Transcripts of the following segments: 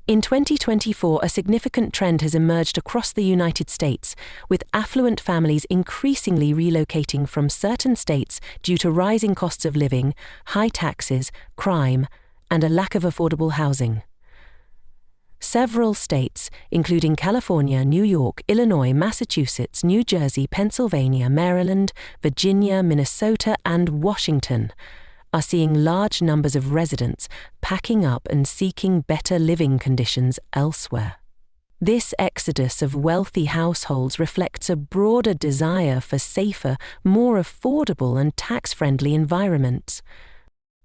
In 2024, a significant trend has emerged across the United States, with affluent families increasingly relocating from certain states due to rising costs of living, high taxes, crime, and a lack of affordable housing. Several states, including California, New York, Illinois, Massachusetts, New Jersey, Pennsylvania, Maryland, Virginia, Minnesota, and Washington, are seeing large numbers of residents packing up and seeking better living conditions elsewhere. This exodus of wealthy households reflects a broader desire for safer, more affordable and tax-friendly environments.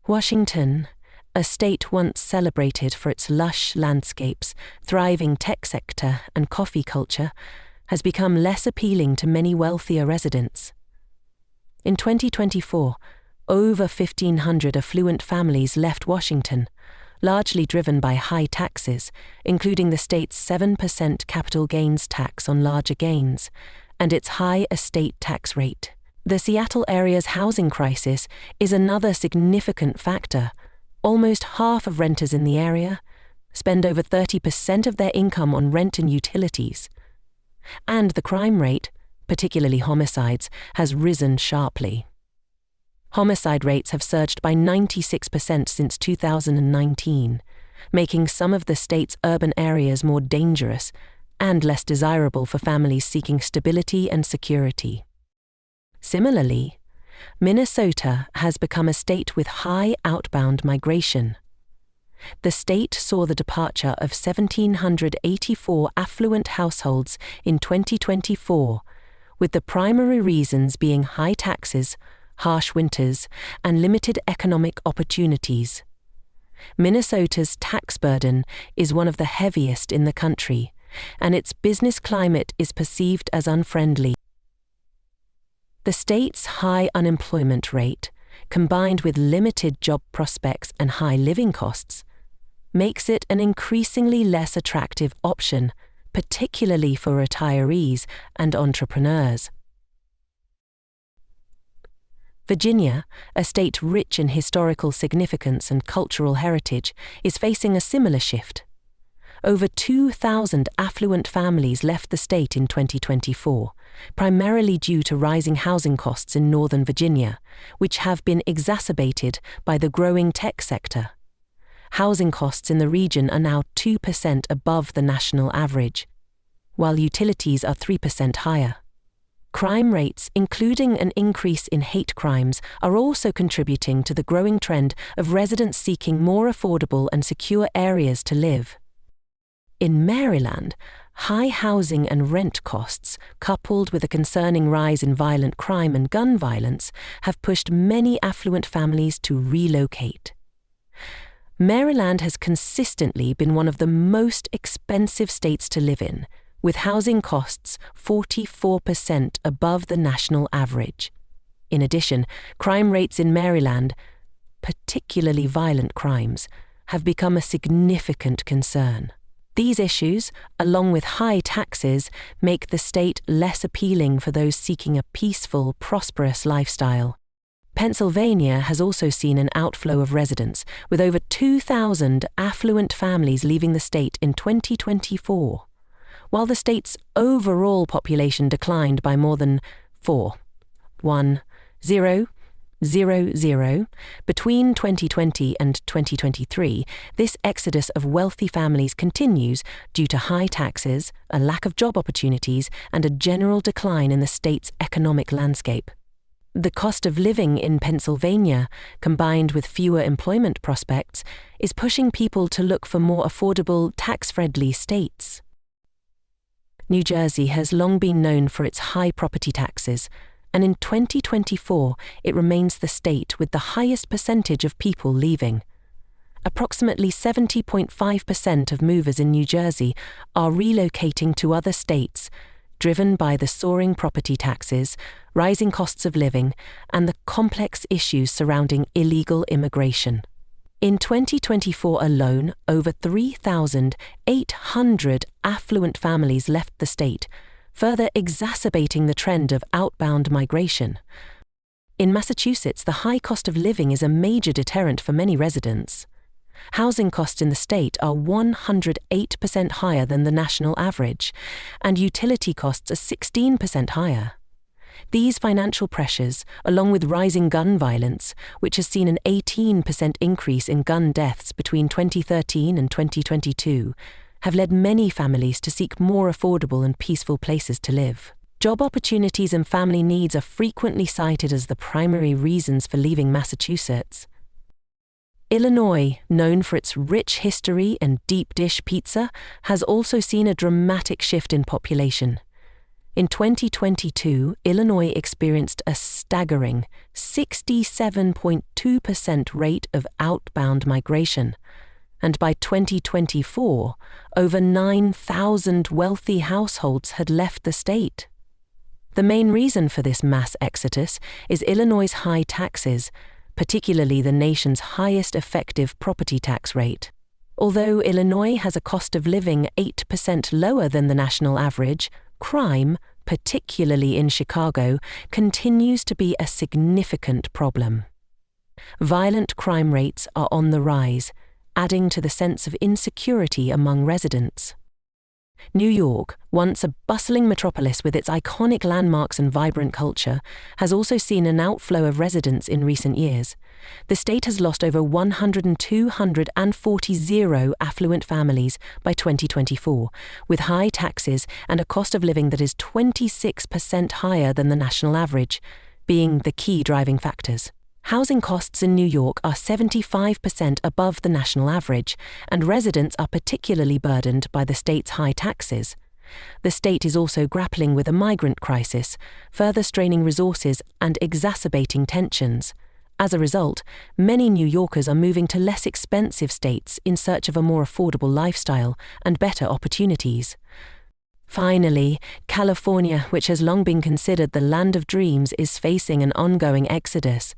Washington, a state once celebrated for its lush landscapes, thriving tech sector, and coffee culture, has become less appealing to many wealthier residents. In 2024, over 1,500 affluent families left Washington, largely driven by high taxes, including the state's 7% capital gains tax on larger gains, and its high estate tax rate. The Seattle area's housing crisis is another significant factor. Almost half of renters in the area spend over 30% of their income on rent and utilities. And the crime rate, particularly homicides, has risen sharply. Homicide rates have surged by 96% since 2019, making some of the state's urban areas more dangerous and less desirable for families seeking stability and security. Similarly, Minnesota has become a state with high outbound migration. The state saw the departure of 1,784 affluent households in 2024, with the primary reasons being high taxes, harsh winters, and limited economic opportunities. Minnesota's tax burden is one of the heaviest in the country, and its business climate is perceived as unfriendly. The state's high unemployment rate, combined with limited job prospects and high living costs, makes it an increasingly less attractive option, particularly for retirees and entrepreneurs. Virginia, a state rich in historical significance and cultural heritage, is facing a similar shift. Over 2,000 affluent families left the state in 2024, primarily due to rising housing costs in Northern Virginia, which have been exacerbated by the growing tech sector. Housing costs in the region are now 2% above the national average, while utilities are 3% higher. Crime rates, including an increase in hate crimes, are also contributing to the growing trend of residents seeking more affordable and secure areas to live. In Maryland, high housing and rent costs, coupled with a concerning rise in violent crime and gun violence, have pushed many affluent families to relocate. Maryland has consistently been one of the most expensive states to live in, with housing costs 44% above the national average. In addition, crime rates in Maryland, particularly violent crimes, have become a significant concern. These issues, along with high taxes, make the state less appealing for those seeking a peaceful, prosperous lifestyle. Pennsylvania has also seen an outflow of residents, with over 2,000 affluent families leaving the state in 2024. While the state's overall population declined by more than 4,100 between 2020 and 2023, this exodus of wealthy families continues due to high taxes, a lack of job opportunities, and a general decline in the state's economic landscape. The cost of living in Pennsylvania, combined with fewer employment prospects, is pushing people to look for more affordable, tax-friendly states. New Jersey has long been known for its high property taxes, and in 2024 it remains the state with the highest percentage of people leaving. Approximately 70.5% of movers in New Jersey are relocating to other states, driven by the soaring property taxes, rising costs of living, and the complex issues surrounding illegal immigration. In 2024 alone, over 3,800 affluent families left the state, further exacerbating the trend of outbound migration. In Massachusetts, the high cost of living is a major deterrent for many residents. Housing costs in the state are 108% higher than the national average, and utility costs are 16% higher. These financial pressures, along with rising gun violence, which has seen an 18% increase in gun deaths between 2013 and 2022, have led many families to seek more affordable and peaceful places to live. Job opportunities and family needs are frequently cited as the primary reasons for leaving Massachusetts. Illinois, known for its rich history and deep dish pizza, has also seen a dramatic shift in population. In 2022, Illinois experienced a staggering 67.2% rate of outbound migration, and by 2024, over 9,000 wealthy households had left the state. The main reason for this mass exodus is Illinois' high taxes, particularly the nation's highest effective property tax rate. Although Illinois has a cost of living 8% lower than the national average, crime, particularly in Chicago, continues to be a significant problem. Violent crime rates are on the rise, adding to the sense of insecurity among residents. New York, once a bustling metropolis with its iconic landmarks and vibrant culture, has also seen an outflow of residents in recent years. The state has lost over 240 affluent families by 2024, with high taxes and a cost of living that is 26% higher than the national average, being the key driving factors. Housing costs in New York are 75% above the national average, and residents are particularly burdened by the state's high taxes. The state is also grappling with a migrant crisis, further straining resources and exacerbating tensions. As a result, many New Yorkers are moving to less expensive states in search of a more affordable lifestyle and better opportunities. Finally, California, which has long been considered the land of dreams, is facing an ongoing exodus.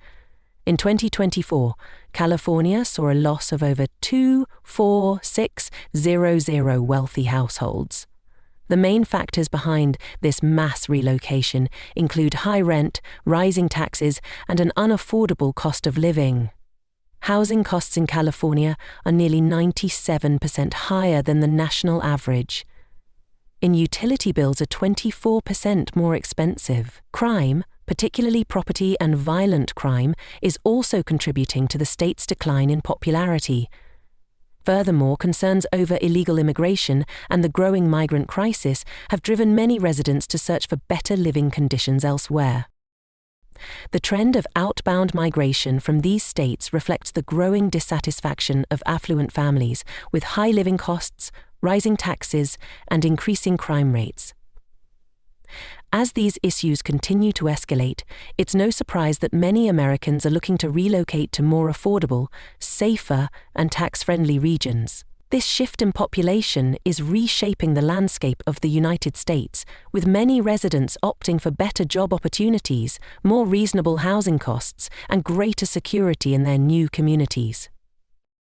In 2024, California saw a loss of over 246,000 wealthy households. The main factors behind this mass relocation include high rent, rising taxes, and an unaffordable cost of living. Housing costs in California are nearly 97% higher than the national average. And utility bills are 24% more expensive. Crime, particularly property and violent crime, is also contributing to the state's decline in popularity. Furthermore, concerns over illegal immigration and the growing migrant crisis have driven many residents to search for better living conditions elsewhere. The trend of outbound migration from these states reflects the growing dissatisfaction of affluent families with high living costs, rising taxes, and increasing crime rates. As these issues continue to escalate, it's no surprise that many Americans are looking to relocate to more affordable, safer, and tax-friendly regions. This shift in population is reshaping the landscape of the United States, with many residents opting for better job opportunities, more reasonable housing costs, and greater security in their new communities.